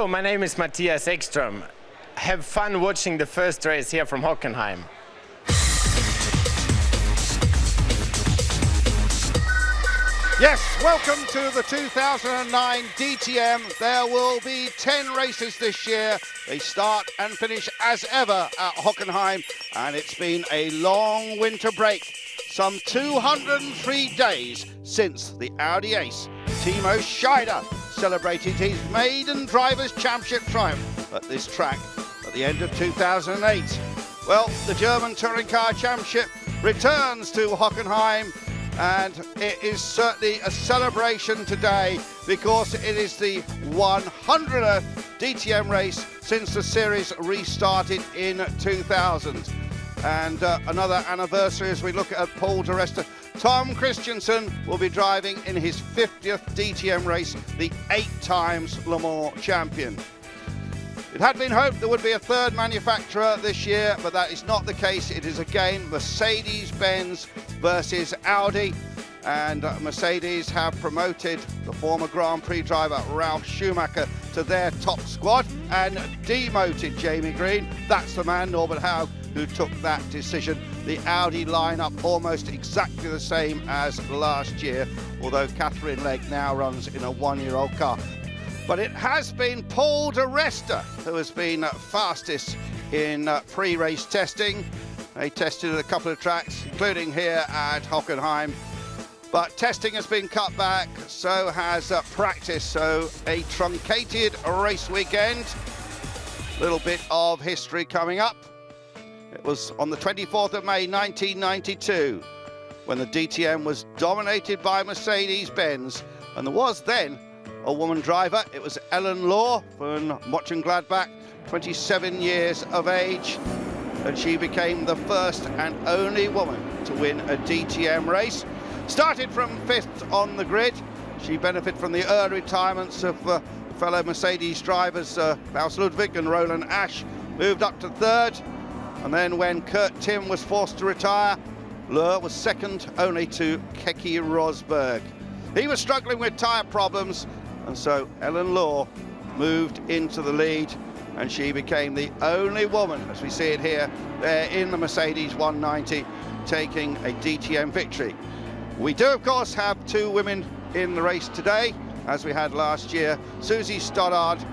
Hello, my name is Mattias Ekström. Have fun watching the first race here from Hockenheim. Yes, welcome to the 2009 DTM. There will be 10 races this year. They start and finish as ever at Hockenheim, and it's been a long winter break. Some 203 days since the Audi ace, Timo Scheider, celebrated his maiden Drivers' Championship triumph at this track at the end of 2008. Well, the German Touring Car Championship returns to Hockenheim, and it is certainly a celebration today because it is the 100th DTM race since the series restarted in 2000. And another anniversary as we look at Paul di Resta. Tom Christensen will be driving in his 50th DTM race, the 8 times Le Mans champion. It had been hoped there would be a third manufacturer this year, but that is not the case. It is again Mercedes-Benz versus Audi, and Mercedes have promoted the former Grand Prix driver Ralf Schumacher to their top squad and demoted Jamie Green. That's the man, Norbert Haug, who took that decision. The Audi lineup almost exactly the same as last year, although Catherine Legg now runs in a 1-year-old car. But it has been Paul di Resta who has been fastest in pre-race testing. They tested at a couple of tracks, including here at Hockenheim. But testing has been cut back, so has practice. So a truncated race weekend. Little bit of history coming up. It was on the 24th of May 1992 when the DTM was dominated by Mercedes-Benz, and there was then a woman driver. It was Ellen Law from Mönchengladbach, 27 years of age, and she became the first and only woman to win a DTM race. Started from 5th on the grid. She benefited from the early retirements of fellow Mercedes drivers Klaus Ludwig and Roland Asch. Moved up to 3rd, and then when Kurt Tim was forced to retire, Law was 2nd only to Keke Rosberg. He was struggling with tyre problems, and so Ellen Law moved into the lead, and she became the only woman, as we see it here, there in the Mercedes 190, taking a DTM victory. We do, of course, have 2 women in the race today, as we had last year. Susie Stoddard,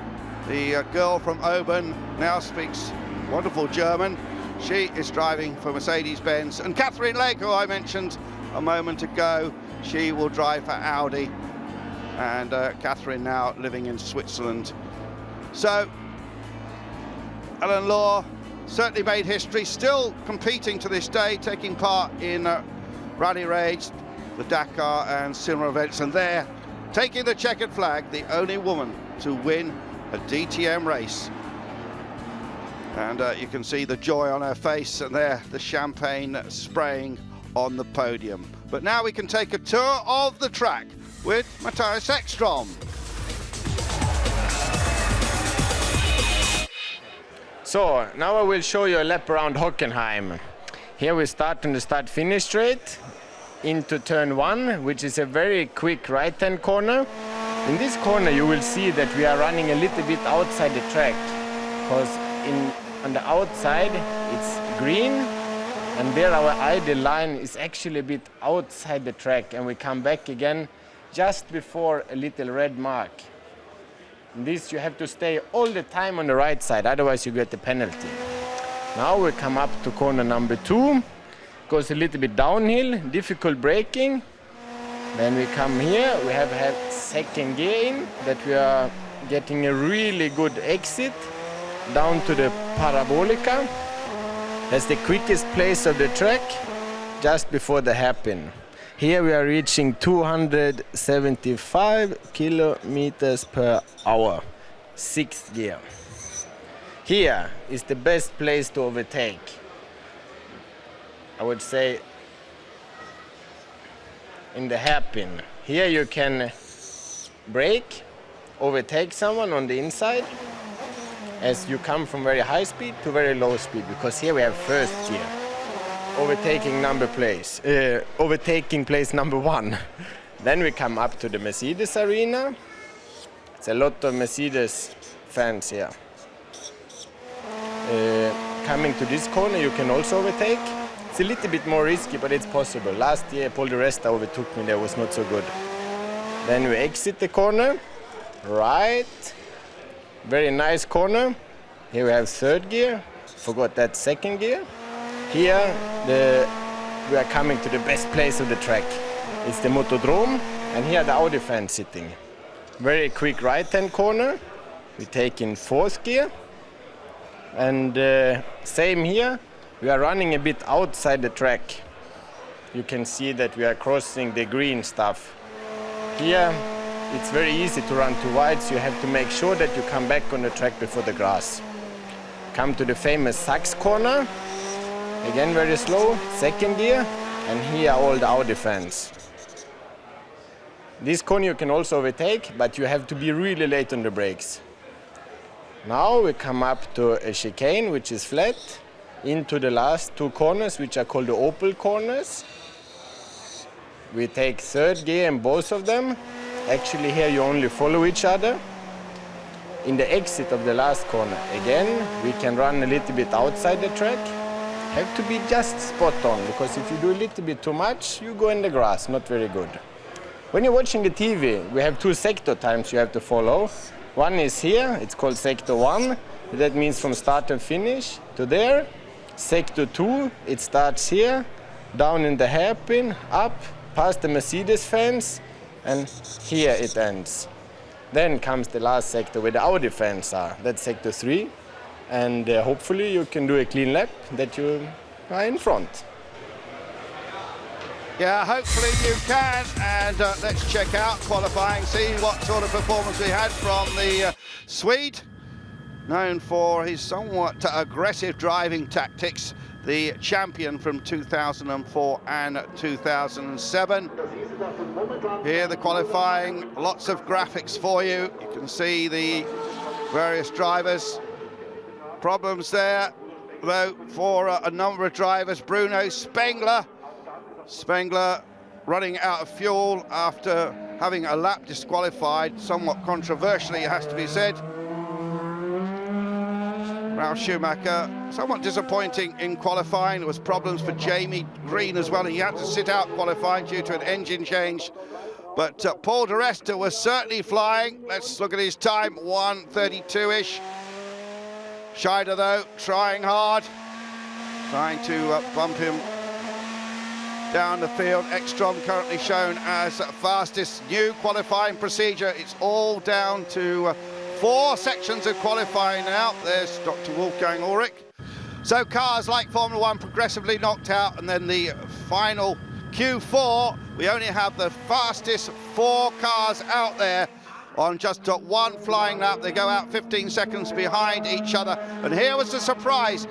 the girl from Oban, now speaks wonderful German. She is driving for Mercedes-Benz. And Catherine Legg, who I mentioned a moment ago, she will drive for Audi. And Catherine now living in Switzerland. So Ellen Law certainly made history, still competing to this day, taking part in rally raids, the Dakar and similar events, and there, taking the checkered flag, the only woman to win a DTM race. And you can see the joy on her face, and there, the champagne spraying on the podium. But now we can take a tour of the track with Mattias Ekström. So, now I will show you a lap around Hockenheim. Here we start on the start-finish straight into turn 1, which is a very quick right-hand corner. In this corner you will see that we are running a little bit outside the track, because on the outside it's green, and there our ideal line is actually a bit outside the track, and we come back again just before a little red mark. In this you have to stay all the time on the right side, otherwise you get the penalty. Now we come up to corner number 2, goes a little bit downhill, difficult braking. Then we come here, we have had second gear in, that we are getting a really good exit down to the Parabolica. That's the quickest place of the track, just before the hairpin. Here we are reaching 275 kilometers per hour, 6th gear. Here is the best place to overtake. I would say in the hairpin. Here you can brake, overtake someone on the inside as you come from very high speed to very low speed, because here we have first gear. Overtaking place number 1. Then we come up to the Mercedes arena. It's a lot of Mercedes fence here. Coming to this corner, you can also overtake. It's a little bit more risky, but it's possible. Last year, Paul di Resta overtook me. That was not so good. Then we exit the corner. Right. Very nice corner. Here we have third gear. Forgot that second gear. Here, we are coming to the best place of the track. It's the Motodrome, and here the Audi fans sitting. Very quick right-hand corner. We take in fourth gear. And same here, we are running a bit outside the track. You can see that we are crossing the green stuff. Here, it's very easy to run too wide, so you have to make sure that you come back on the track before the grass. Come to the famous Sachs corner. Again, very slow, second gear, and here all the Audi fans. This corner you can also overtake, but you have to be really late on the brakes. Now we come up to a chicane, which is flat, into the last two corners, which are called the Opel corners. We take third gear in both of them. Actually, here you only follow each other. In the exit of the last corner, again, we can run a little bit outside the track. Have to be just spot on, because if you do a little bit too much, you go in the grass, not very good. When you're watching the TV, we have two sector times you have to follow. One is here, it's called Sector 1. That means from start and finish to there. Sector 2, it starts here, down in the hairpin, up, past the Mercedes fence, and here it ends. Then comes the last sector where the Audi fans are. That's Sector 3. And hopefully you can do a clean lap that you are in front. Yeah, hopefully you can, and let's check out qualifying, see what sort of performance we had from the Swede, known for his somewhat aggressive driving tactics, the champion from 2004 and 2007. Here the qualifying, lots of graphics for you. You can see the various drivers. Problems there, though, for a number of drivers. Bruno Spengler running out of fuel after having a lap disqualified, somewhat controversially, it has to be said. Ralf Schumacher, somewhat disappointing in qualifying. There was problems for Jamie Green as well. He had to sit out qualifying due to an engine change. But Paul di Resta was certainly flying. Let's look at his time, 1:32-ish. Scheider, though, trying hard, trying to bump him down the field. Ekstrom currently shown as fastest. New qualifying procedure. It's all down to 4 sections of qualifying now. There's Dr. Wolfgang Ulrich. So cars like Formula 1 progressively knocked out, and then the final Q4, we only have the fastest 4 cars out there on just one flying lap. They go out 15 seconds behind each other. And here was the surprise.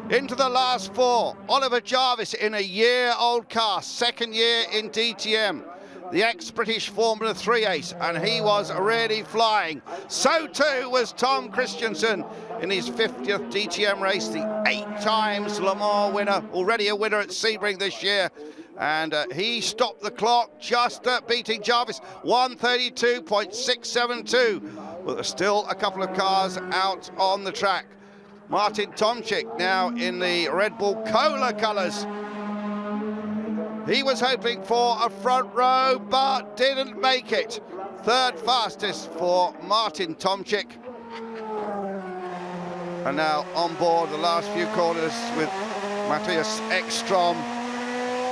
Into the last 4, Oliver Jarvis in a year-old car, second year in DTM. The ex-British Formula 3 ace, and he was really flying. So too was Tom Christensen in his 50th DTM race, the 8 times Le Mans winner, already a winner at Sebring this year. And he stopped the clock, just beating Jarvis, 1:32.672. But there's still a couple of cars out on the track. Martin Tomczyk now in the Red Bull Cola colours. He was hoping for a front row, but didn't make it. Third fastest for Martin Tomczyk. And now on board the last few corners with Matthias Ekstrom.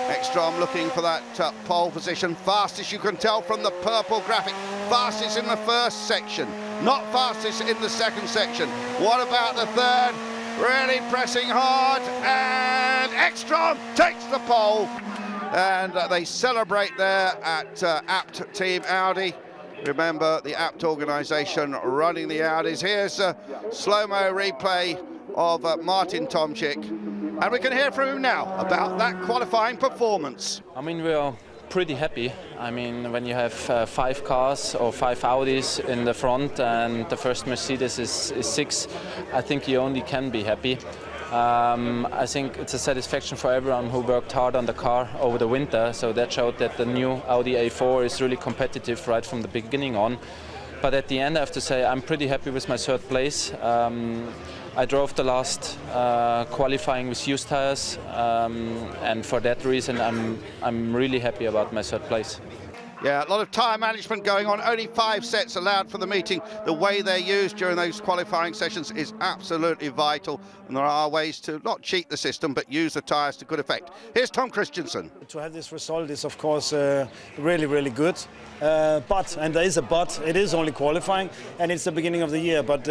Ekstrom looking for that pole position. Fastest, you can tell from the purple graphic. Fastest in the first section, not fastest in the second section. What about the third? Really pressing hard, and Ekstrom takes the pole. And they celebrate there at Abt Team Audi. Remember, the Abt organisation running the Audis. Here's a slow-mo replay of Martin Tomczyk. And we can hear from him now about that qualifying performance. I mean, we are pretty happy. I mean, when you have 5 cars or 5 Audis in the front and the first Mercedes is 6, I think you only can be happy. I think it's a satisfaction for everyone who worked hard on the car over the winter, so that showed that the new Audi A4 is really competitive right from the beginning on. But at the end, I have to say I'm pretty happy with my third place. I drove the last qualifying with used tires, and for that reason, I'm really happy about my third place. Yeah, a lot of tyre management going on. Only 5 sets allowed for the meeting. The way they're used during those qualifying sessions is absolutely vital. And there are ways to not cheat the system, but use the tyres to good effect. Here's Tom Christensen. To have this result is, of course, really, really good. But, and there is a but, it is only qualifying, and it's the beginning of the year. But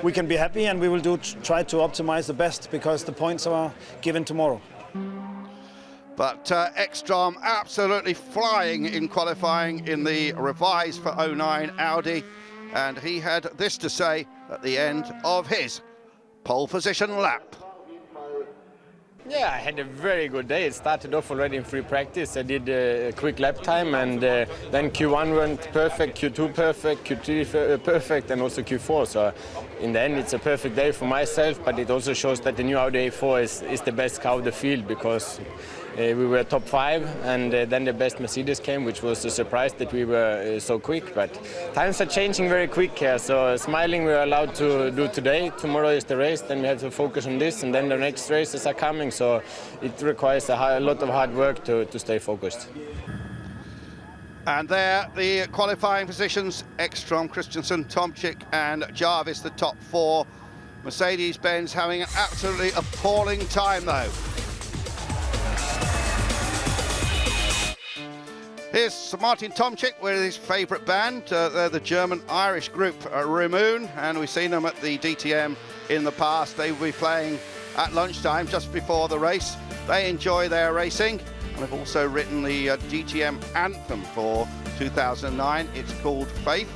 we can be happy, and we will try to optimize the best, because the points are given tomorrow. But Ekstrom absolutely flying in qualifying in the revised for 09 Audi, and he had this to say at the end of his pole position lap. Yeah, I had a very good day. It started off already in free practice. I did a quick lap time, and then Q1 went perfect, Q2 perfect, Q3 perfect, and also Q4. So in the end, it's a perfect day for myself, but it also shows that the new Audi A4 is the best car of the field, because we were top 5, and then the best Mercedes came, which was a surprise that we were so quick. But times are changing very quick here, so smiling we're allowed to do today. Tomorrow is the race, then we have to focus on this, and then the next races are coming, so it requires a lot of hard work to stay focused. And there, the qualifying positions: Ekstrom, Christensen, Tomczyk and Jarvis, the top 4. Mercedes-Benz having an absolutely appalling time, though. Here's Martin Tomczyk with his favourite band. They're the German-Irish group Ramoon, and we've seen them at the DTM in the past. They will be playing at lunchtime just before the race. They enjoy their racing, and have also written the DTM anthem for 2009. It's called Faith,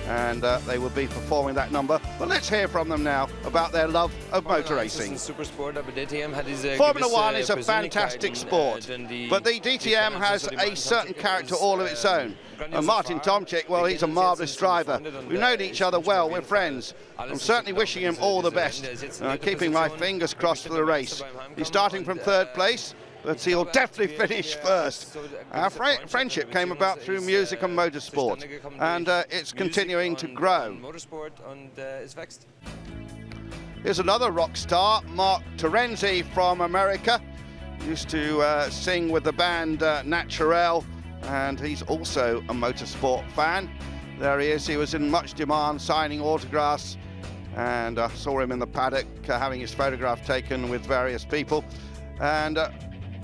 and they will be performing that number. But let's hear from them now about their love of motor racing. Formula One is a fantastic sport, but the DTM has a certain character all of its own. And Martin Tomczyk, well, he's a marvellous driver. We've known each other well, we're friends. I'm certainly wishing him all the best, keeping my fingers crossed for the race. He's starting from 3rd place, but he'll definitely finish first. Our friendship came about through music and motorsport, and it's continuing to grow. Here's another rock star, Mark Terenzi from America. Used to sing with the band Naturel, and he's also a motorsport fan. There he is. He was in much demand, signing autographs, and I saw him in the paddock having his photograph taken with various people, and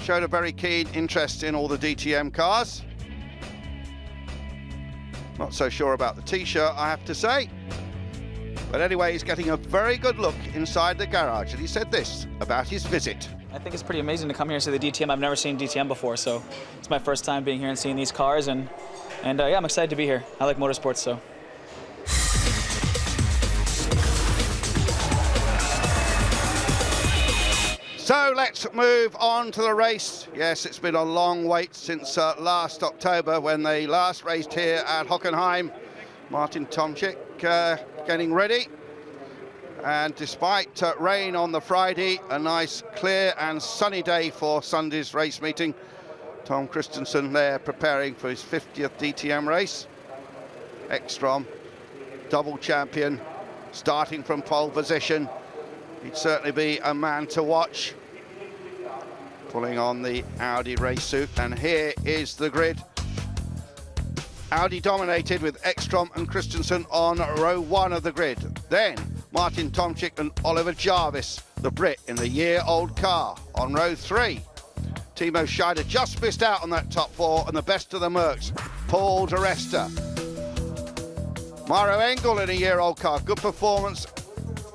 showed a very keen interest in all the DTM cars. Not so sure about the t-shirt, I have to say. But anyway, he's getting a very good look inside the garage, and he said this about his visit. I think it's pretty amazing to come here and see the DTM. I've never seen DTM before, so it's my first time being here and seeing these cars, and yeah, I'm excited to be here. I like motorsports, so. So let's move on to the race. Yes, it's been a long wait since last October, when they last raced here at Hockenheim. Martin Tomczyk getting ready. And despite rain on the Friday, a nice clear and sunny day for Sunday's race meeting. Tom Christensen there preparing for his 50th DTM race. Ekstrom, double champion, starting from pole position. He'd certainly be a man to watch. Pulling on the Audi race suit, and here is the grid. Audi dominated with Ekstrom and Christensen on row 1 of the grid. Then Martin Tomczyk and Oliver Jarvis, the Brit in the year-old car, on row 3. Timo Scheider just missed out on that top 4, and the best of the Mercs, Paul di Resta. Maro Engel in a year-old car, good performance,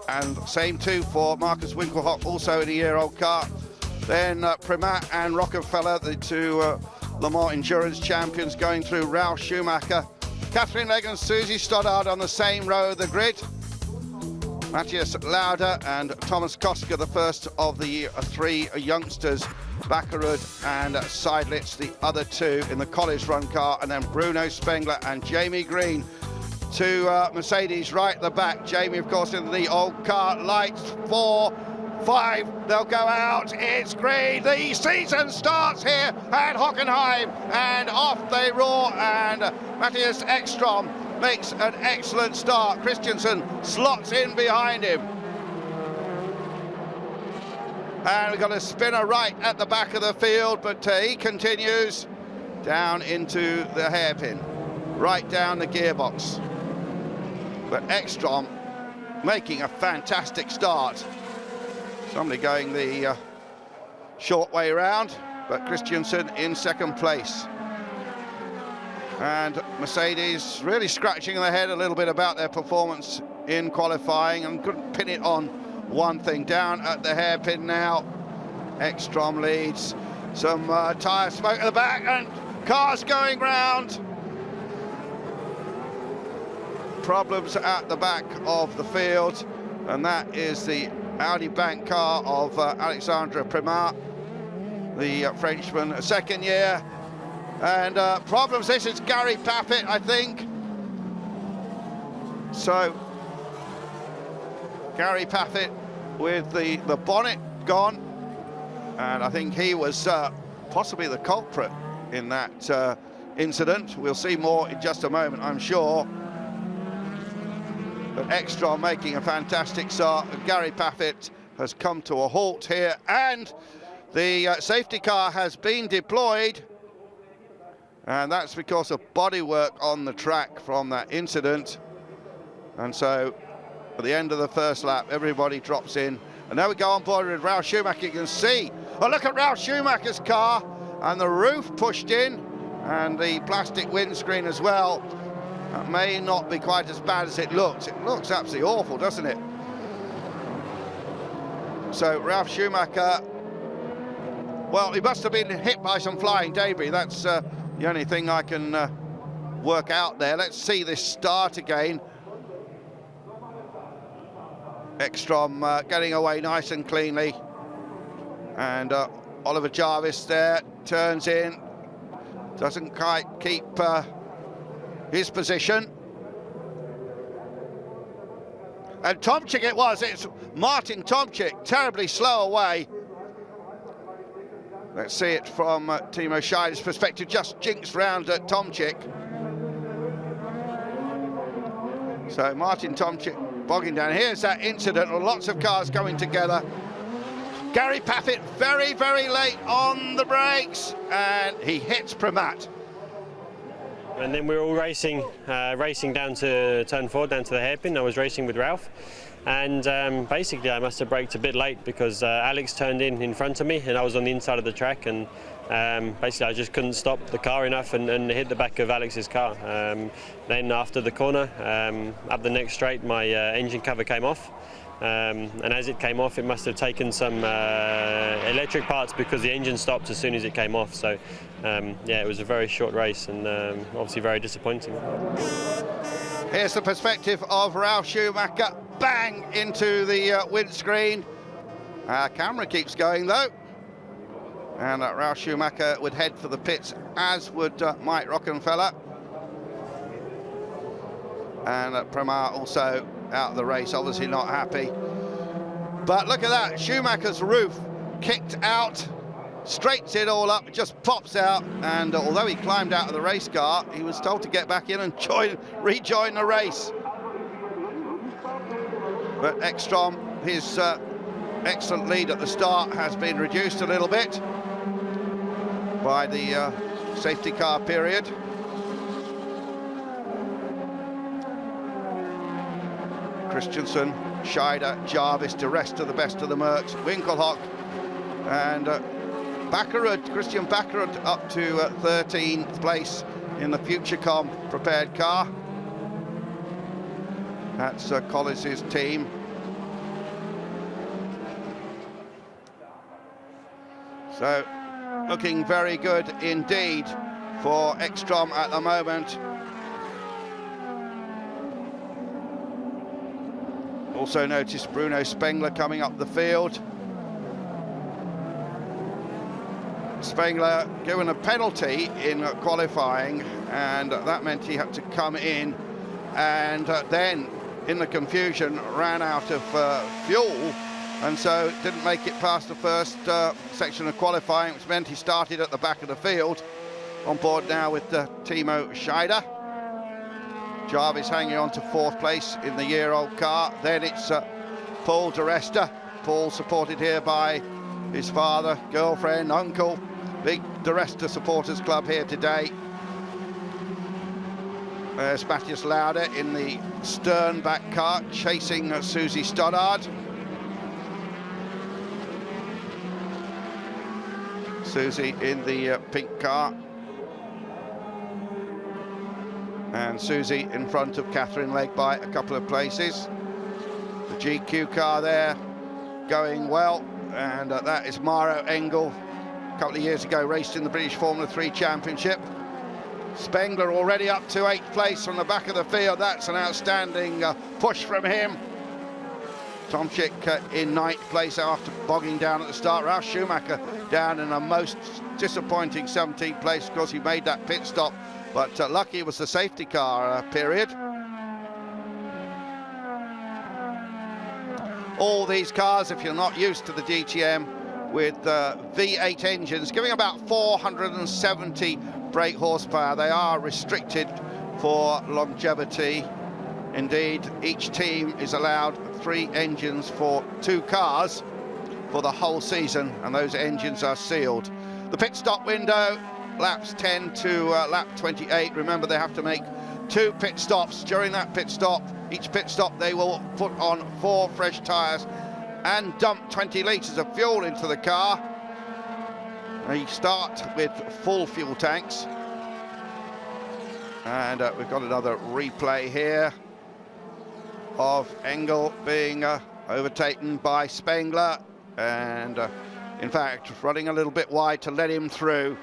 and same too for Marcus Winkelhock, also in a year-old car. Then Primat and Rockefeller, the 2 Le Mans Endurance champions, going through. Ralf Schumacher, Kathleen Legg and Susie Stoddard on the same row of the grid. Matthias Lauda and Thomas Koska, the first of the 3 youngsters. Bakkerud and Seidlitz, the other 2 in the college run car. And then Bruno Spengler and Jamie Green, 2 Mercedes right at the back. Jamie, of course, in the old car. Lights, 4, 5, they'll go out. It's green. The season starts here at Hockenheim, and off they roar. And Matthias Ekstrom makes an excellent start. Christensen slots in behind him. And we've got a spinner right at the back of the field, but he continues down into the hairpin, right down the gearbox. But Ekstrom making a fantastic start. Somebody going the short way round, but Christensen in second place. And Mercedes really scratching their head a little bit about their performance in qualifying and couldn't pin it on one thing. Down at the hairpin now, Ekstrom leads. Some tyre smoke at the back and cars going round. Problems at the back of the field, and that is the Audi Bank car of Alexandre Primat, the Frenchman, second year. And problems, this is Gary Pappett, I think. So, Gary Pappett with the bonnet gone, and I think he was possibly the culprit in that incident. We'll see more in just a moment, I'm sure. But Ekstrom making a fantastic start. Gary Pappett has come to a halt here, and the safety car has been deployed, and that's because of bodywork on the track from that incident. And so at the end of the first lap, everybody drops in, and now we go on board with Ralf Schumacher. You can see, oh, look at Ralf Schumacher's car, and the roof pushed in, and the plastic windscreen as well. That may not be quite as bad as it looks. It looks absolutely awful, doesn't it? So Ralf Schumacher, well, he must have been hit by some flying debris. That's the only thing I can work out there. Let's see this start again. Ekstrom getting away nice and cleanly. And Oliver Jarvis there turns in. Doesn't quite keep his position. And Tomczyk it's Martin Tomczyk, terribly slow away. Let's see it from Timo Scheider's perspective, just jinxed round at Tomczyk. So Martin Tomczyk bogging down. Here's that incident with lots of cars coming together. Gary Pappett very, very late on the brakes, and he hits Primat. And then we were all racing down to turn 4, down to the hairpin. I was racing with Ralf, and basically I must have braked a bit late because Alex turned in front of me, and I was on the inside of the track, and basically I just couldn't stop the car enough and hit the back of Alex's car. Then after the corner, up the next straight, my engine cover came off. And as it came off, it must have taken some electric parts because the engine stopped as soon as it came off. So, yeah, it was a very short race and obviously very disappointing. Here's the perspective of Ralf Schumacher. Bang into the windscreen. Camera keeps going though. And Ralf Schumacher would head for the pits, as would Mike Rockenfeller. And Primat also out of the race, obviously not happy. But look at that, Schumacher's roof kicked out, straightens it all up, it just pops out, and although he climbed out of the race car, he was told to get back in and rejoin the race. But Ekstrom, his excellent lead at the start has been reduced a little bit by the safety car period. Christensen, Scheider, Jarvis, the rest of the best of the Mercs, Winkelhock, and Christian Backerud up to 13th place in the Futurecom prepared car. That's Collins's team. So, looking very good indeed for Ekstrom at the moment. Also noticed Bruno Spengler coming up the field. Spengler given a penalty in qualifying, and that meant he had to come in, and then in the confusion ran out of fuel, and so didn't make it past the first section of qualifying, which meant he started at the back of the field. On board now with Timo Scheider. Jarvis hanging on to 4th place in the year-old car. Then it's Paul de Resta. Paul supported here by his father, girlfriend, uncle. Big de Resta supporters club here today. There's Matthias Lauda in the stern back car, chasing Susie Stoddard. Susie in the pink car. And Susie in front of Catherine Legg by a couple of places. The GQ car there going well, and that is Maro Engel. A couple of years ago raced in the British Formula 3 Championship. Spengler already up to 8th place from the back of the field. That's an outstanding push from him. Tomczyk in 9th place after bogging down at the start. Ralf Schumacher down in a most disappointing 17th place. Of course, he made that pit stop, but lucky was the safety car period. All these cars, if you're not used to the DTM, with V8 engines, giving about 470 brake horsepower. They are restricted for longevity. Indeed, each team is allowed 3 engines for 2 cars for the whole season, and those engines are sealed. The pit stop window, laps 10 to lap 28. Remember, they have to make 2 pit stops. During that pit stop, each pit stop, they will put on 4 fresh tyres and dump 20 litres of fuel into the car. They start with full fuel tanks. And we've got another replay here of Engel being overtaken by Spengler, and in fact running a little bit wide to let him through.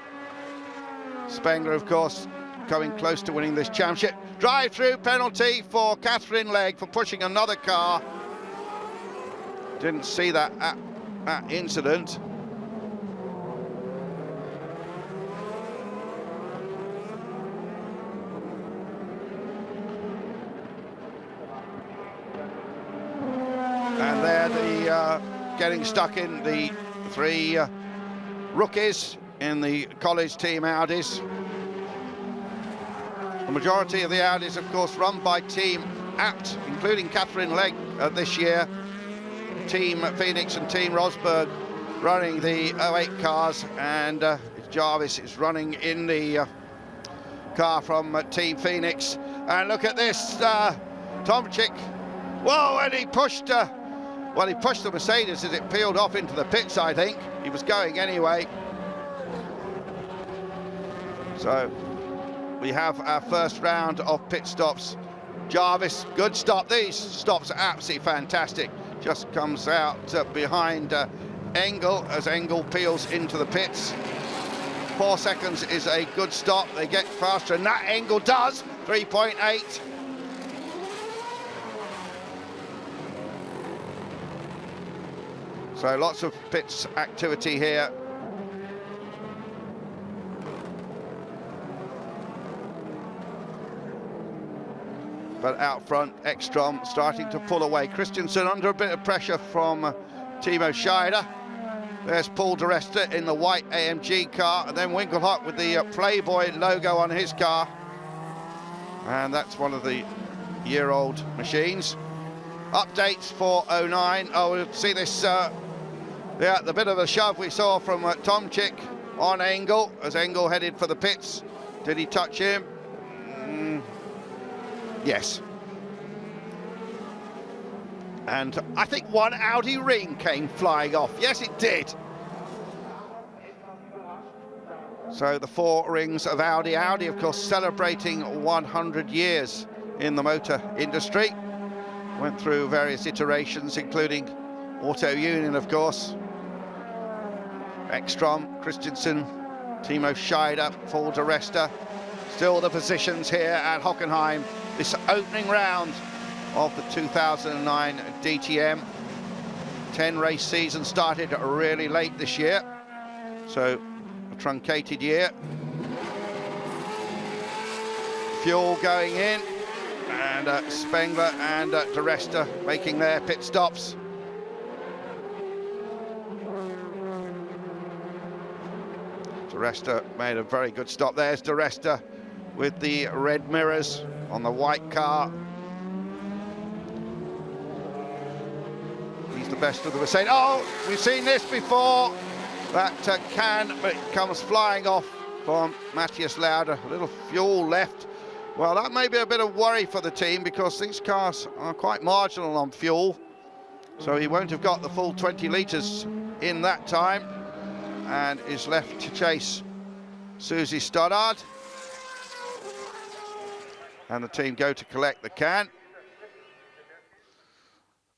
Spengler, of course, coming close to winning this championship. Drive-through penalty for Catherine Legg for pushing another car. Didn't see that incident. And they're getting stuck in the 3 rookies in the college team Audis. The majority of the Audis, of course, run by Team Abt, including Catherine Legg this year. Team Phoenix and Team Rosberg running the 08 cars, and Jarvis is running in the car from Team Phoenix. And look at this, Tomczyk. Whoa, and he pushed, well, he pushed the Mercedes as it peeled off into the pits, I think. He was going anyway. So we have our first round of pit stops. Jarvis, good stop. These stops are absolutely fantastic. Just comes out behind Engel as Engel peels into the pits. 4 seconds is a good stop. They get faster, and that Engel does. 3.8. So lots of pits activity here. But out front, Ekstrom starting to pull away. Christensen under a bit of pressure from Timo Scheider. There's Paul de Resta in the white AMG car, and then Winkelhock with the Playboy logo on his car. And that's one of the year-old machines. Updates for 09. Oh, we'll see this, yeah, the bit of a shove we saw from Tomczyk on Engel, as Engel headed for the pits. Did he touch him? Yes. And I think one Audi ring came flying off. Yes, it did. So the 4 rings of Audi. Audi, of course, celebrating 100 years in the motor industry. Went through various iterations, including Auto Union, of course. Ekstrom, Christensen, Timo Scheider, Paul de Resta. Still the positions here at Hockenheim. This opening round of the 2009 DTM. 10 race season started really late this year, so a truncated year. Fuel going in, and Spengler and de Resta making their pit stops. De Resta made a very good stop. There's de Resta with the red mirrors on the white car. He's the best of the Mercedes. Oh, we've seen this before. That can comes flying off from Matthias Lauda. A little fuel left. Well, that may be a bit of worry for the team because these cars are quite marginal on fuel. So he won't have got the full 20 litres in that time and is left to chase Susie Stoddard. And the team go to collect the can.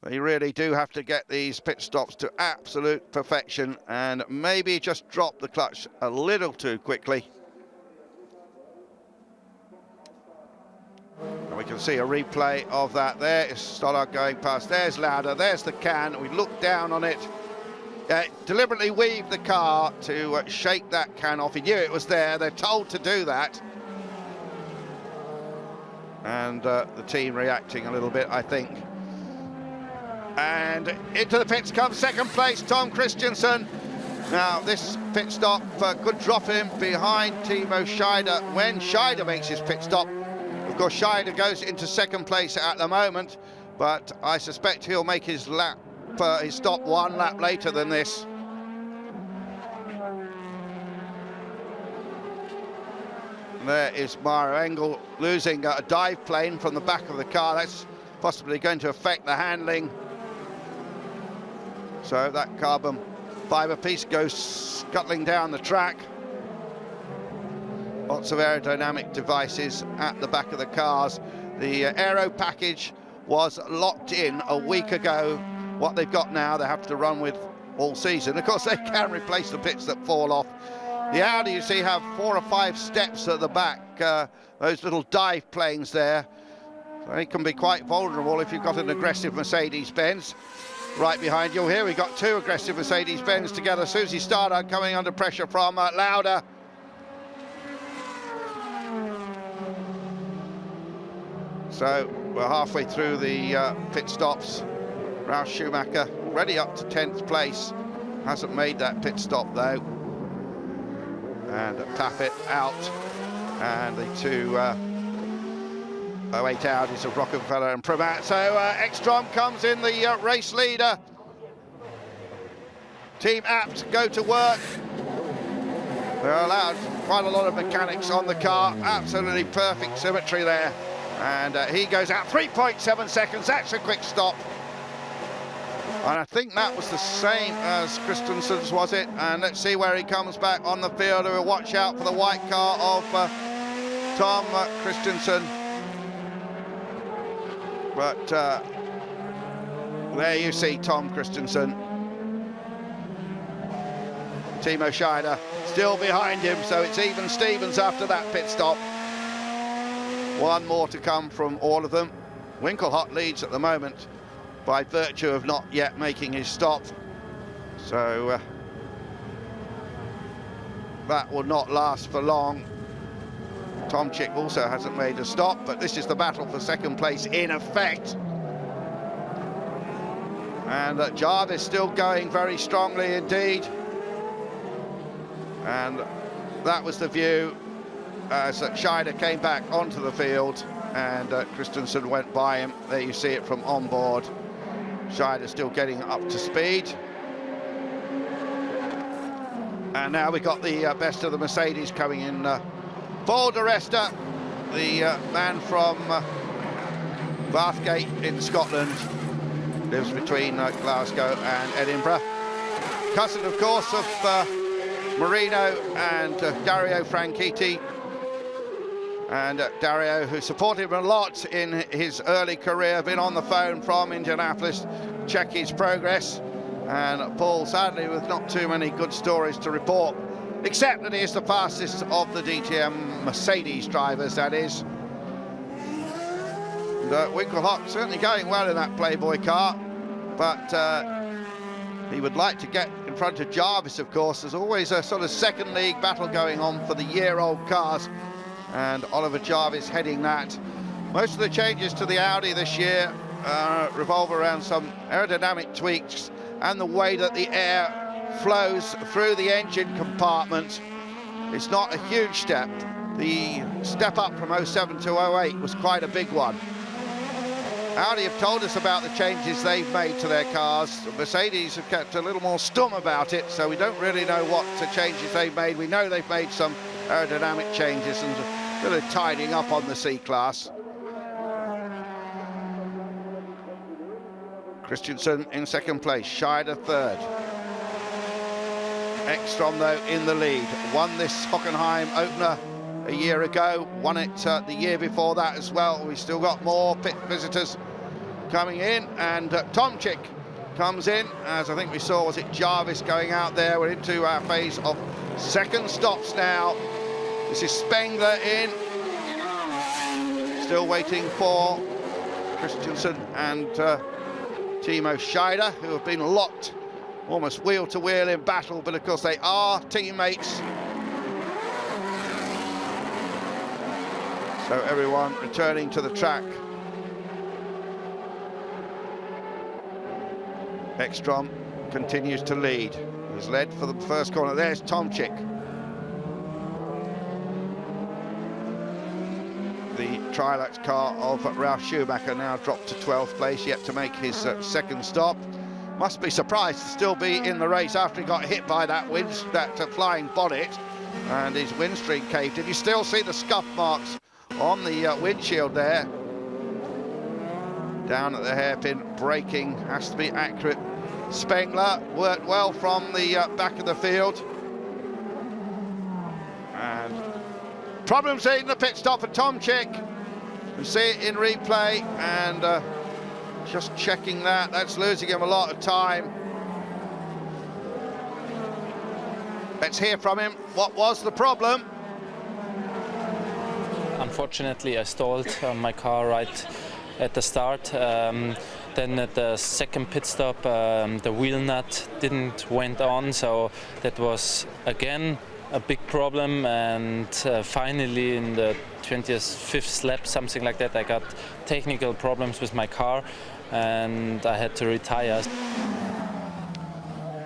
They really do have to get these pit stops to absolute perfection and maybe just drop the clutch a little too quickly. And we can see a replay of that. There is Stoddard going past. There's Lauda. There's the can. We look down on it. Deliberately weaved the car to shake that can off. He knew it was there. They're told to do that. And the team reacting a little bit, I think. And into the pits comes second place, Tom Christensen. Now, this pit stop could drop him behind Timo Scheider when Scheider makes his pit stop. Of course, Scheider goes into second place at the moment, but I suspect he'll make his lap, his stop one lap later than this. There is Mara Engel losing a dive plane from the back of the car. That's possibly going to affect the handling. So that carbon fibre piece goes scuttling down the track. Lots of aerodynamic devices at the back of the cars. The aero package was locked in a week ago. What they've got now, they have to run with all season. Of course, they can replace the bits that fall off. The Audi, you see, have 4 or 5 steps at the back, those little dive planes there. So they can be quite vulnerable if you've got an aggressive Mercedes-Benz. Right behind you here, we've got 2 aggressive Mercedes-Benz together. Susie Stoddard coming under pressure from Lauda. So we're halfway through the pit stops. Ralf Schumacher ready up to 10th place. Hasn't made that pit stop though. And Tappet out. And the 2 08 Audis of Rockefeller and Pramac. So Ekstrom comes in, the race leader. Team Abt go to work. They're allowed quite a lot of mechanics on the car. Absolutely perfect symmetry there. And he goes out 3.7 seconds. That's a quick stop. And I think that was the same as Christensen's, was it? And let's see where he comes back on the field. We'll watch out for the white car of Tom Christensen. But there you see Tom Christensen. Timo Scheider still behind him, so it's even Stevens after that pit stop. 1 more to come from all of them. Winkelhock leads at the moment by virtue of not yet making his stop. So that will not last for long. Tomczyk also hasn't made a stop, but this is the battle for second place in effect. And Jarvis still going very strongly indeed. And that was the view as Scheider came back onto the field and Christensen went by him. There you see it from on board. Scheider still getting up to speed. And now we've got the best of the Mercedes coming in. Paul de Resta, the man from Bathgate in Scotland, lives between Glasgow and Edinburgh. Cousin, of course, of Marino and Dario Franchitti. And Dario, who supported him a lot in his early career, been on the phone from Indianapolis, check his progress. And Paul, sadly, with not too many good stories to report, except that he is the fastest of the DTM Mercedes drivers, that is. And Winkelhock certainly going well in that Playboy car, but he would like to get in front of Jarvis, of course. There's always a sort of second league battle going on for the year-old cars, and Oliver Jarvis heading that. Most of the changes to the Audi this year revolve around some aerodynamic tweaks and the way that the air flows through the engine compartment. It's not a huge step, the step up from 07 to 08 was quite a big one. Audi have told us about the changes they've made to their cars. Mercedes have kept a little more stum about it, so we don't really know what changes they've made. We know they've made some aerodynamic changes and a little tidying up on the C-Class. Christensen in second place, Scheider third. Ekstrom, though, in the lead. Won this Hockenheim opener a year ago, won it the year before that as well. We've still got more pit visitors coming in, and Tomczyk comes in, as I think we saw, was it Jarvis going out there. We're into our phase of second stops now. This is Spengler in, still waiting for Christensen and Timo Scheider, who have been locked almost wheel to wheel in battle, but of course they are teammates. So everyone returning to the track. Ekstrom continues to lead. He's led for the first corner. There's Tomczyk. The Trilux car of Ralf Schumacher now dropped to 12th place, yet to make his second stop. Must be surprised to still be in the race after he got hit by that flying bonnet and his windscreen caved in. You still see the scuff marks on the windshield there. Down at the hairpin, braking has to be accurate. Spengler worked well from the back of the field. And problems in the pit stop for Tomczyk. You see it in replay, and just checking that's losing him a lot of time. Let's hear from him. What was the problem? Unfortunately, I stalled my car right at the start. Then at the second pit stop, the wheel nut didn't went on, so that was again a big problem. And finally, in the 25th lap, something like that, I got technical problems with my car, and I had to retire.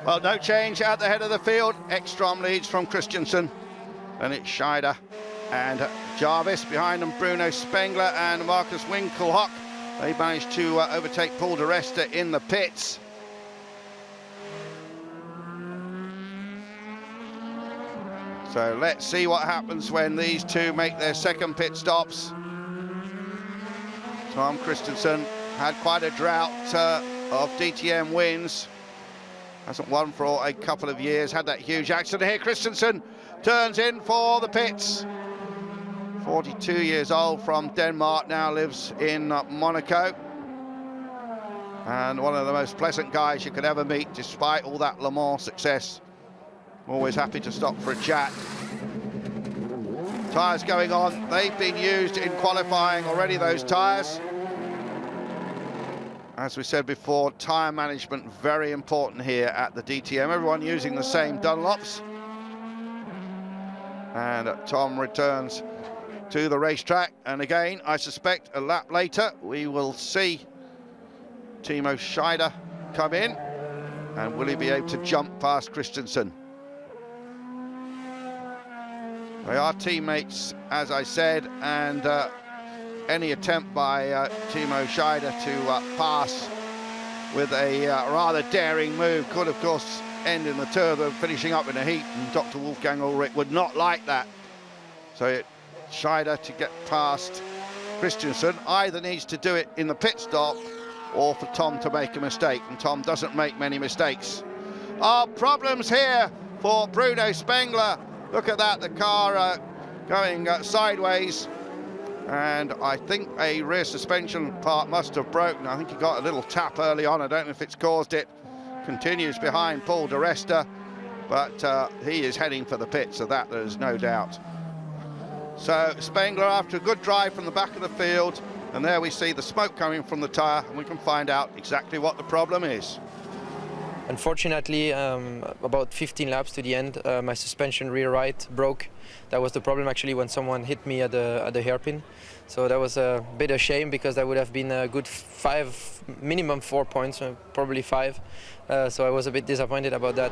Well, no change at the head of the field. Ekstrom leads from Christensen, and it's Scheider and Jarvis behind them. Bruno Spengler and Markus Winkelhock. They managed to overtake Paul de Resta in the pits. So let's see what happens when these two make their second pit stops. Tom Christensen had quite a drought of DTM wins. Hasn't won for a couple of years. Had that huge accident here. Christensen turns in for the pits. 42 years old, from Denmark, now lives in Monaco. And one of the most pleasant guys you could ever meet, despite all that Le Mans success. Always happy to stop for a chat. Tyres going on. They've been used in qualifying already, those tyres. As we said before, tyre management very important here at the DTM. Everyone using the same Dunlops. And Tom returns to the racetrack, and again, I suspect a lap later we will see Timo Scheider come in, and will he be able to jump past Christensen? They are teammates, as I said, and any attempt by Timo Scheider to pass with a rather daring move could, of course, end in the turbo, finishing up in a heat, and Dr. Wolfgang Ulrich would not like that. So Scheider, to get past Christensen, either needs to do it in the pit stop or for Tom to make a mistake, and Tom doesn't make many mistakes. Problems here for Bruno Spengler. Look at that, the car going sideways, and I think a rear suspension part must have broken. I think he got a little tap early on. I don't know if it's caused it. Continues behind Paul de Resta, but he is heading for the pit, so that there's no doubt. So Spengler, after a good drive from the back of the field, and there we see the smoke coming from the tyre, and we can find out exactly what the problem is. Unfortunately, about 15 laps to the end, my suspension rear right broke. That was the problem actually when someone hit me at the hairpin. So that was a bit of a shame, because that would have been a good minimum 4 points, probably 5. So I was a bit disappointed about that.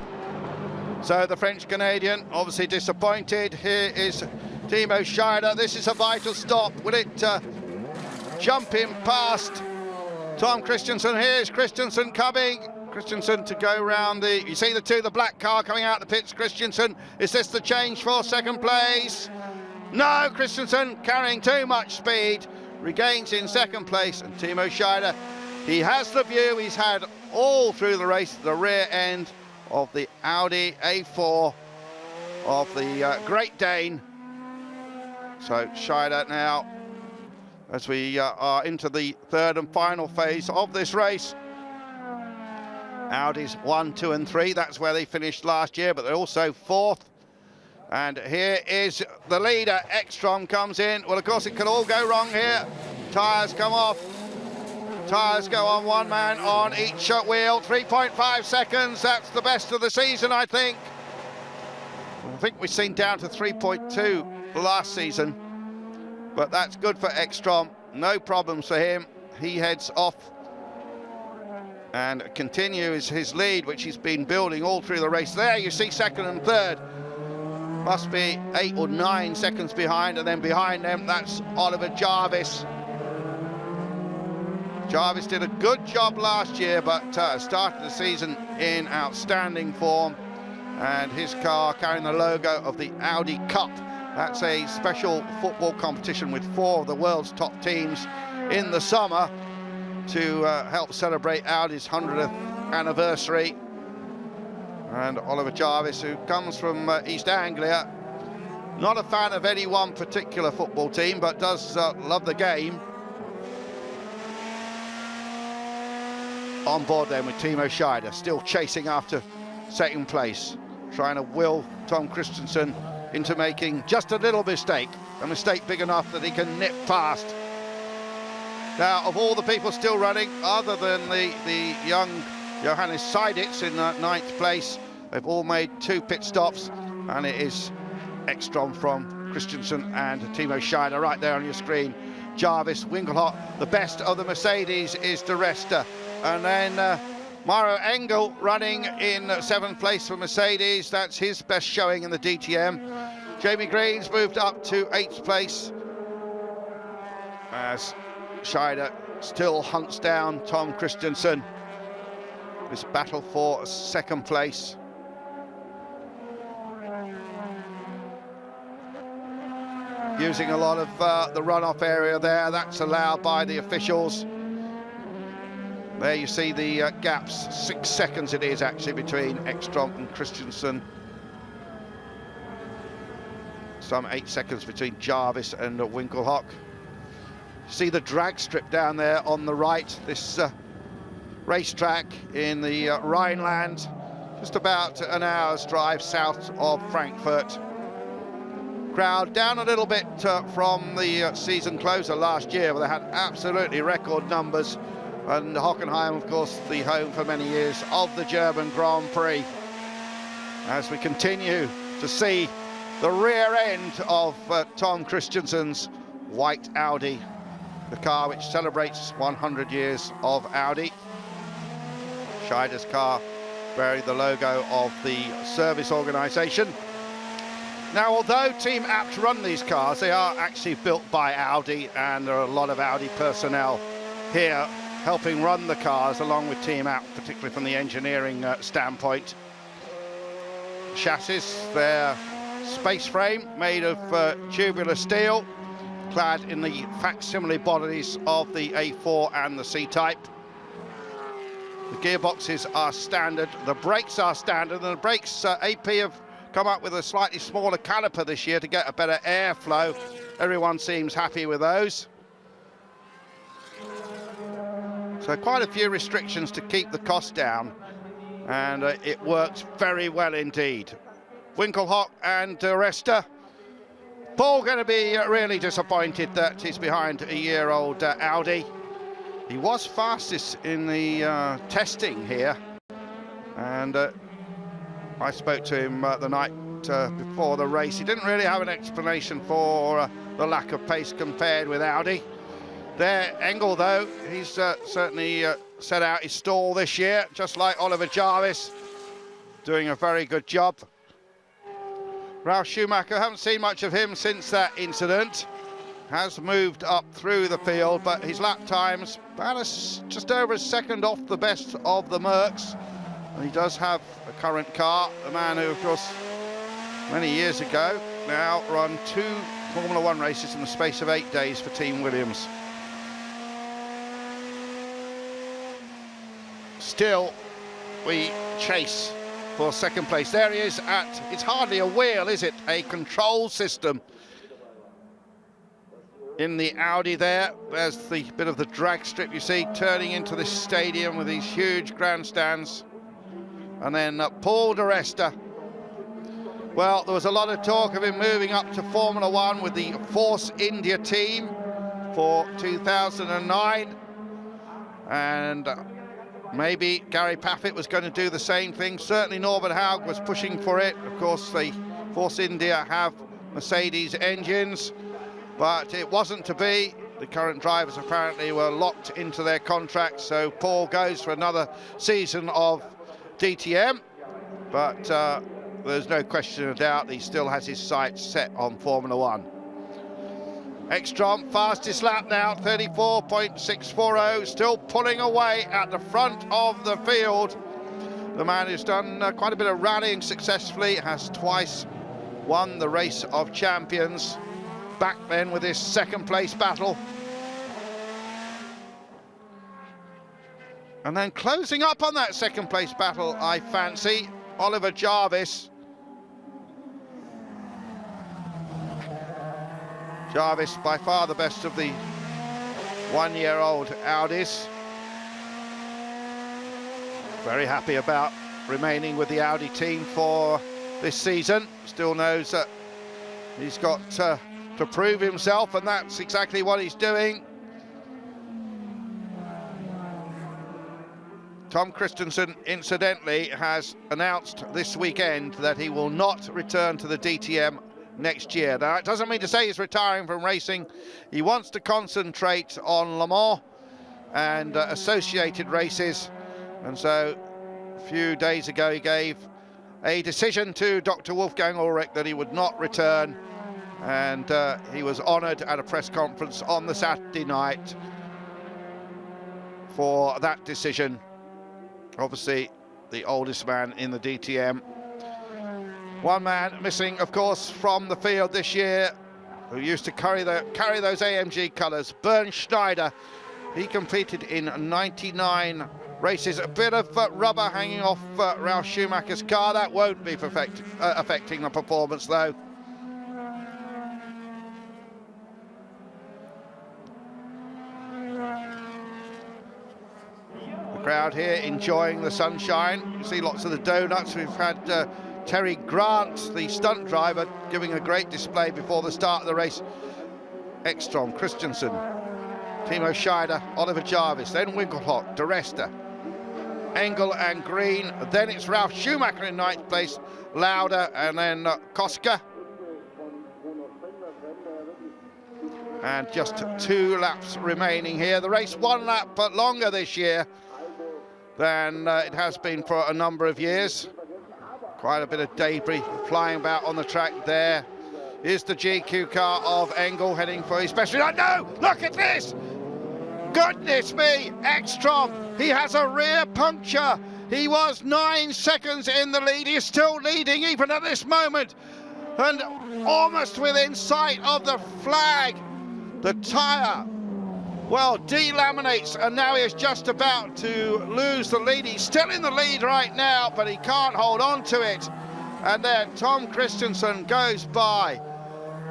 So the French-Canadian obviously disappointed. Here is Timo Scheider. This is a vital stop. Will it jump him past Tom Christensen? Here's Christensen coming. Christensen to go round the, you see the black car coming out the pits. Christensen, is this the change for second place? No, Christensen carrying too much speed, regains in second place, and Timo Scheider, he has the view he's had all through the race, the rear end of the Audi A4 of the Great Dane. So Scheider now, as we are into the third and final phase of this race. Audi's 1, 2 and 3, that's where they finished last year, but they're also fourth. And here is the leader, Ekstrom comes in. Well, of course, it could all go wrong here. Tyres come off. Tyres go on, one man on each wheel. 3.5 seconds, that's the best of the season, I think. I think we've seen down to 3.2 last season, but that's good for Ekstrom. No problems for him. He heads off and continues his lead, which he's been building all through the race. There you see second and third. Must be 8 or 9 seconds behind, and then behind them, that's Oliver Jarvis. Jarvis did a good job last year, but started the season in outstanding form. And his car carrying the logo of the Audi Cup. That's a special football competition with 4 of the world's top teams in the summer to help celebrate Audi's 100th anniversary. And Oliver Jarvis, who comes from East Anglia, not a fan of any one particular football team, but does love the game. On board then with Timo Scheider, still chasing after second place, trying to will Tom Christensen into making just a little mistake, a mistake big enough that he can nip past. Now, of all the people still running, other than the young Johannes Seiditz in 9th place, they've all made 2 pit stops, and it is Ekstrom from Christensen and Timo Scheider right there on your screen. Jarvis, Winkelhock, the best of the Mercedes is De Resta, and then Mauro Engel running in 7th place for Mercedes. That's his best showing in the DTM. Jamie Green's moved up to 8th place as Scheider still hunts down Tom Christensen. This battle for 2nd place. Using a lot of the runoff area there, that's allowed by the officials. There you see the gaps, 6 seconds it is actually between Ekstrom and Christensen. Some 8 seconds between Jarvis and Winkelhock. See the drag strip down there on the right, this racetrack in the Rhineland, just about an hour's drive south of Frankfurt. Crowd down a little bit from the season closer last year, where they had absolutely record numbers. And Hockenheim, of course, the home for many years of the German Grand Prix. As we continue to see the rear end of Tom Christensen's white Audi, the car which celebrates 100 years of Audi. Scheider's car bearing the logo of the service organisation. Now, although Team Abt run these cars, they are actually built by Audi, and there are a lot of Audi personnel here helping run the cars along with Team Abt, particularly from the engineering standpoint. Chassis, their space frame made of tubular steel, clad in the facsimile bodies of the A4 and the C-Type. The gearboxes are standard, the brakes are standard, and the brakes, AP have come up with a slightly smaller caliper this year to get a better airflow. Everyone seems happy with those. So quite a few restrictions to keep the cost down, and it works very well indeed. Winkelhock and De Resta. Paul going to be really disappointed that he's behind a year-old Audi. He was fastest in the testing here, and I spoke to him the night before the race. He didn't really have an explanation for the lack of pace compared with Audi. There, Engel, though, he's certainly set out his stall this year, just like Oliver Jarvis, doing a very good job. Ralf Schumacher, haven't seen much of him since that incident. Has moved up through the field, but his lap times about just over a second off the best of the Mercs. And he does have a current car, a man who, of course, many years ago, now run 2 Formula One races in the space of 8 days for Team Williams. Still, we chase for second place. There he is at, it's hardly a wheel, is it? A control system in the Audi there. There's the bit of the drag strip you see turning into this stadium with these huge grandstands. And then Paul di Resta. Well, there was a lot of talk of him moving up to Formula One with the Force India team for 2009. And maybe Gary Paffett was going to do the same thing. Certainly Norbert Haug was pushing for it. Of course, the Force India have Mercedes engines, but it wasn't to be. The current drivers apparently were locked into their contracts, so Paul goes for another season of DTM, but there's no question of doubt he still has his sights set on Formula One. Ekstrom, fastest lap now, 34.640, still pulling away at the front of the field. The man who's done quite a bit of rallying successfully, has twice won the Race of Champions. Back then with his second place battle. And then closing up on that second place battle, I fancy, Oliver Jarvis. Jarvis, by far the best of the one-year-old Audis. Very happy about remaining with the Audi team for this season. Still knows that he's got to prove himself, and that's exactly what he's doing. Tom Christensen, incidentally, has announced this weekend that he will not return to the DTM next year. Now, it doesn't mean to say he's retiring from racing. He wants to concentrate on Le Mans and associated races. And so, a few days ago, he gave a decision to Dr. Wolfgang Ulrich that he would not return. And he was honoured at a press conference on the Saturday night for that decision. Obviously, the oldest man in the DTM. One man missing, of course, from the field this year, who used to carry those AMG colours, Bernd Schneider. He competed in 99 races. A bit of rubber hanging off Ralf Schumacher's car. That won't be affecting the performance, though. Crowd here enjoying the sunshine. You see lots of the donuts. We've had Terry Grant, the stunt driver, giving a great display before the start of the race. Ekstrom, Christensen, Timo Scheider, Oliver Jarvis, then Winkelhock, di Resta, Engel and Green. Then it's Ralf Schumacher in 9th place, Lauda, and then Koska. And just 2 laps remaining here. The race 1 lap but longer this year than it has been for a number of years. Quite a bit of debris flying about on the track there. Here's the GQ car of Engel heading for his best. Oh no, look at this! Goodness me, Ekstrom, he has a rear puncture. He was 9 seconds in the lead. He's still leading even at this moment. And almost within sight of the flag. The tyre, well, delaminates, and now he is just about to lose the lead. He's still in the lead right now, but he can't hold on to it. And then Tom Christensen goes by,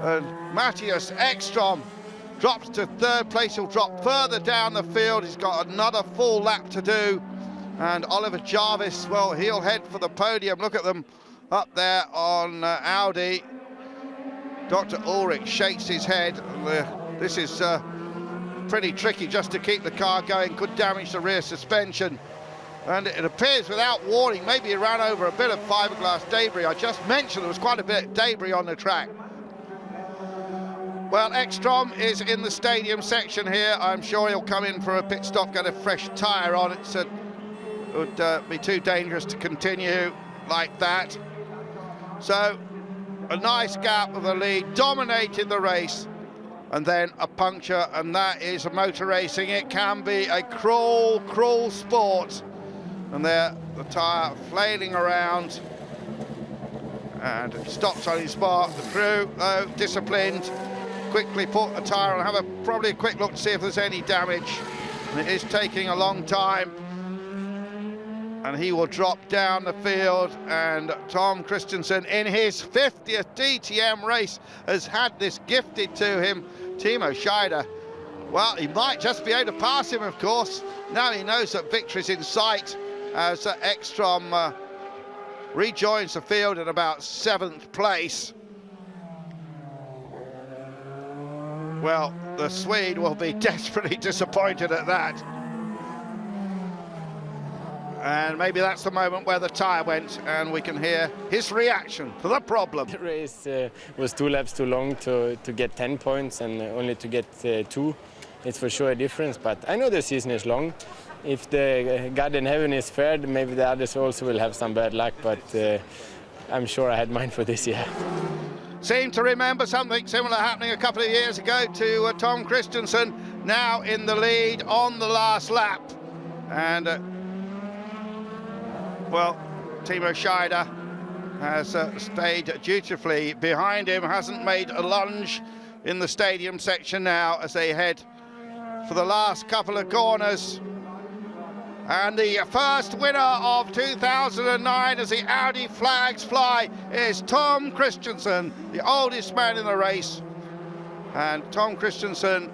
and Matthias Ekstrom drops to 3rd place. He'll drop further down the field. He's got another full lap to do. And Oliver Jarvis, well, he'll head for the podium. Look at them up there on Audi. Dr. Ulrich shakes his head. This is pretty tricky just to keep the car going. Could damage the rear suspension. And it appears without warning, maybe he ran over a bit of fiberglass debris. I just mentioned there was quite a bit of debris on the track. Well, Ekstrom is in the stadium section here. I'm sure he'll come in for a pit stop, get a fresh tyre on. It would be too dangerous to continue like that. So a nice gap of the lead, dominated the race, and then a puncture, and that is motor racing. It can be a cruel sport. And there, the tyre flailing around, and he stops on his spot. The crew, though, disciplined, quickly put a tyre on, have probably a quick look to see if there's any damage. And it is taking a long time. And he will drop down the field, and Tom Christensen, in his 50th DTM race, has had this gifted to him. Timo Scheider, well, he might just be able to pass him, of course. Now he knows that victory's in sight as Ekstrom rejoins the field in about 7th place. Well, the Swede will be desperately disappointed at that. And maybe that's the moment where the tyre went, and we can hear his reaction to the problem. The race was 2 laps too long to get 10 points and only to get 2. It's for sure a difference, but I know the season is long. If the God in heaven is fair, maybe the others also will have some bad luck, but I'm sure I had mine for this year. Seem to remember something similar happening a couple of years ago to Tom Christensen, now in the lead on the last lap. And well, Timo Scheider has stayed dutifully behind him, hasn't made a lunge in the stadium section now as they head for the last couple of corners. And the first winner of 2009 as the Audi flags fly is Tom Christensen, the oldest man in the race. And Tom Christensen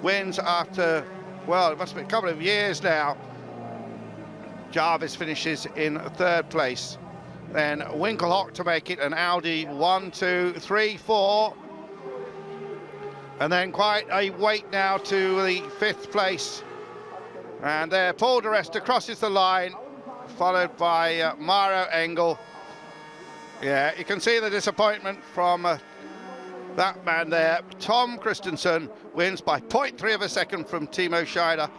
wins after, well, it must be a couple of years now. Jarvis finishes in 3rd place. Then Winkelhock to make it an Audi 1, 2, 3, 4. And then quite a wait now to the 5th place. And there, Paul de Resta crosses the line, followed by Maro Engel. Yeah, you can see the disappointment from that man there. Tom Christensen wins by 0.3 of a second from Timo Scheider.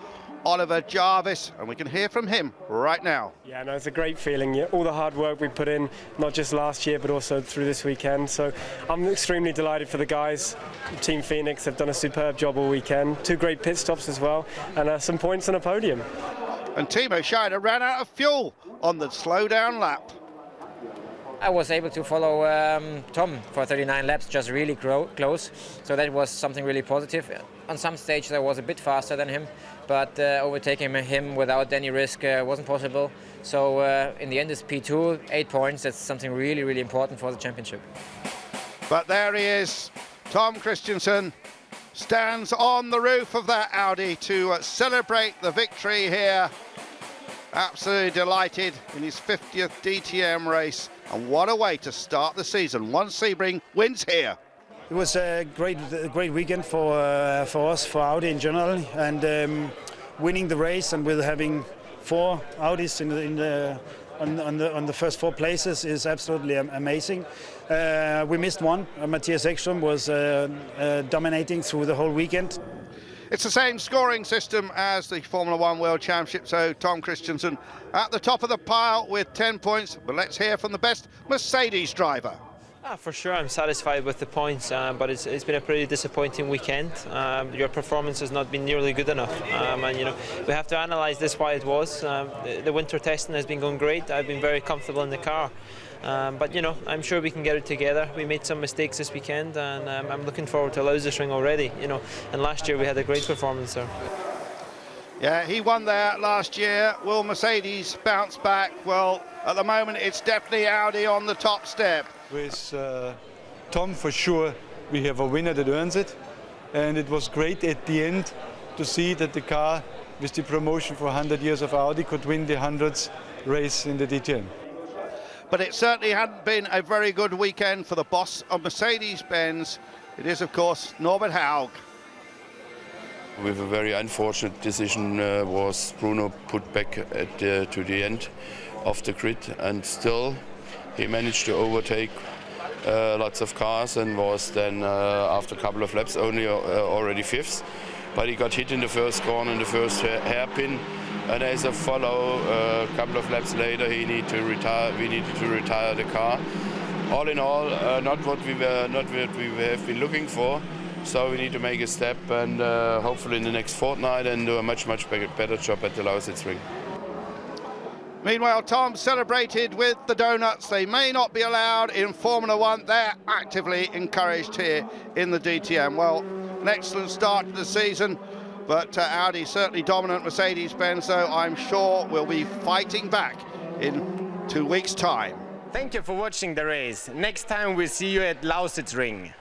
Oliver Jarvis, and we can hear from him right now. Yeah, no, it's a great feeling. Yeah, all the hard work we put in, not just last year, but also through this weekend. So I'm extremely delighted for the guys. Team Phoenix have done a superb job all weekend. 2 great pit stops as well, and some points on a podium. And Timo Scheider ran out of fuel on the slowdown lap. I was able to follow Tom for 39 laps, just really close. So that was something really positive. On some stage I was a bit faster than him, but overtaking him without any risk wasn't possible. So in the end it's P2, 8 points. That's something really, really important for the championship. But there he is, Tom Christensen stands on the roof of that Audi to celebrate the victory here. Absolutely delighted in his 50th DTM race. And what a way to start the season. One Sebring wins here. It was a great weekend for us, for Audi in general, and winning the race and with having 4 Audis on the first 4 places is absolutely amazing. We missed one. Matthias Ekstrom was dominating through the whole weekend. It's the same scoring system as the Formula One World Championship, so Tom Christensen at the top of the pile with 10 points. But let's hear from the best Mercedes driver. For sure, I'm satisfied with the points, but it's been a pretty disappointing weekend. Your performance has not been nearly good enough, and you know we have to analyse this why it was. The winter testing has been going great. I've been very comfortable in the car, but you know I'm sure we can get it together. We made some mistakes this weekend, and I'm looking forward to Lausitzring already. You know, and last year we had a great performance there. Yeah, he won there last year. Will Mercedes bounce back? Well, at the moment it's definitely Audi on the top step. With Tom, for sure, we have a winner that earns it. And it was great at the end to see that the car, with the promotion for 100 years of Audi, could win the 100th race in the DTM. But it certainly hadn't been a very good weekend for the boss of Mercedes-Benz. It is, of course, Norbert Haug. With a very unfortunate decision was Bruno put back to the end of the grid, and still he managed to overtake lots of cars and was then after a couple of laps already 5th. But he got hit in the first corner in the first hairpin, and as a follow a couple of laps later we needed to retire the car. all in all, not what we have been looking for. So we need to make a step and hopefully in the next fortnight and do a much better job at the Lausitz ring. Meanwhile, Tom celebrated with the donuts. They may not be allowed in Formula One. They're actively encouraged here in the DTM. Well, an excellent start to the season, but Audi certainly dominant Mercedes-Benz, so I'm sure we'll be fighting back in 2 weeks' time. Thank you for watching the race. Next time we'll see you at Lausitz ring.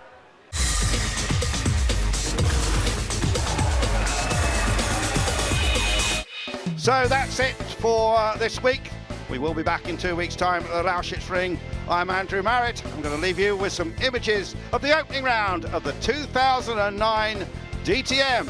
So that's it for this week. We will be back in 2 weeks' time at the Lausitz ring. I'm Andrew Marriott. I'm going to leave you with some images of the opening round of the 2009 DTM